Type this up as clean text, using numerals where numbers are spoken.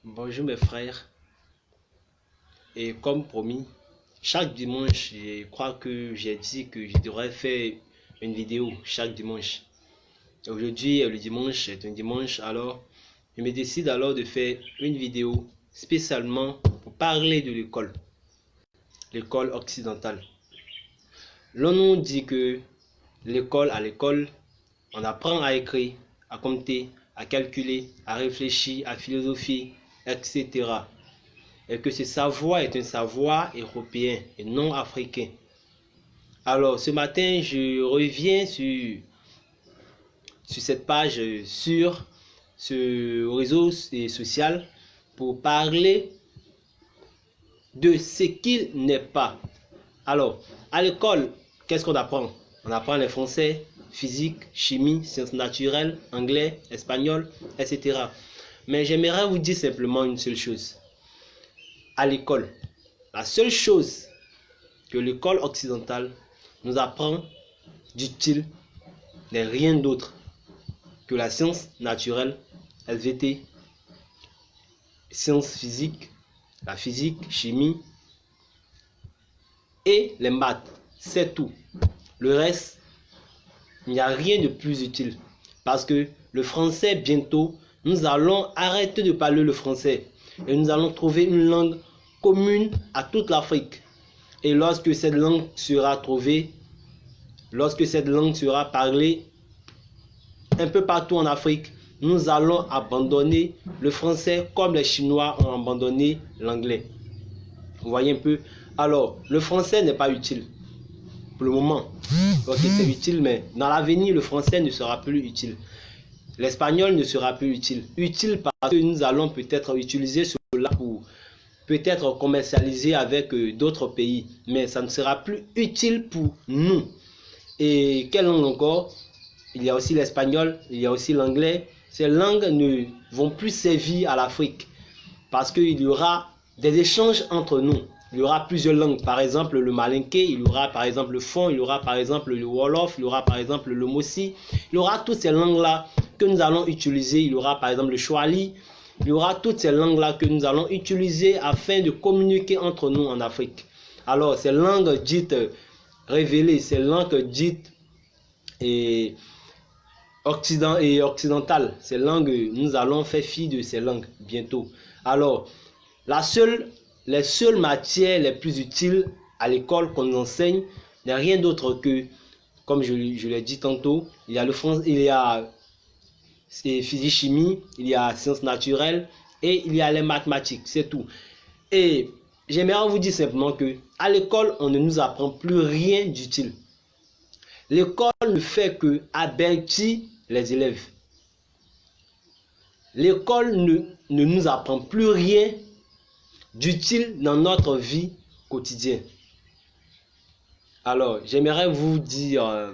Bonjour mes frères, et comme promis, chaque dimanche, je crois que j'ai dit que je devrais faire une vidéo chaque dimanche. Aujourd'hui, le dimanche est un dimanche, alors je me décide alors de faire une vidéo spécialement pour parler de l'école occidentale. L'on nous dit que à l'école, on apprend à écrire, à compter, à calculer, à réfléchir, à philosopher, etc. Et que ce savoir est un savoir européen et non africain. Alors, ce matin, je reviens sur cette page, sur ce réseau social pour parler de ce qu'il n'est pas. Alors, à l'école, qu'est-ce qu'on apprend? On apprend les français, physique, chimie, sciences naturelles, anglais, espagnol, etc. Mais j'aimerais vous dire simplement une seule chose. À l'école, la seule chose que l'école occidentale nous apprend d'utile n'est rien d'autre que la science naturelle, SVT, sciences physiques, la physique, chimie et les maths. C'est tout. Le reste, il n'y a rien de plus utile. Parce que le français, bientôt, nous allons arrêter de parler le français. Et nous allons trouver une langue commune à toute l'Afrique. Et lorsque cette langue sera trouvée, lorsque cette langue sera parlée un peu partout en Afrique, nous allons abandonner le français comme les Chinois ont abandonné l'anglais. Vous voyez un peu? Alors, le français n'est pas utile pour le moment. Ok, c'est utile, mais dans l'avenir, le français ne sera plus utile. L'espagnol ne sera plus utile. Utile parce que nous allons peut-être utiliser cela pour peut-être commercialiser avec d'autres pays. Mais ça ne sera plus utile pour nous. Et quelle langue encore? Il y a aussi l'espagnol, il y a aussi l'anglais. Ces langues ne vont plus servir à l'Afrique parce qu'il y aura des échanges entre nous. Il y aura plusieurs langues, par exemple le malinké, il y aura par exemple le fon, il y aura par exemple le wolof, il y aura par exemple le mossi. Il y aura toutes ces langues-là que nous allons utiliser. Il y aura par exemple le chouali. Il y aura toutes ces langues-là que nous allons utiliser afin de communiquer entre nous en Afrique. Alors, ces langues dites révélées, ces langues dites occidentales, ces langues, nous allons faire fi de ces langues bientôt. Alors, les seules matières les plus utiles à l'école qu'on nous enseigne n'est rien d'autre que, comme je l'ai dit tantôt, il y a le français, il y a physique, chimie, il y a sciences naturelles et il y a les mathématiques, c'est tout. Et j'aimerais vous dire simplement que à l'école, on ne nous apprend plus rien d'utile. L'école ne fait que avertir les élèves. L'école ne nous apprend plus rien d'utile dans notre vie quotidienne. Alors, j'aimerais vous dire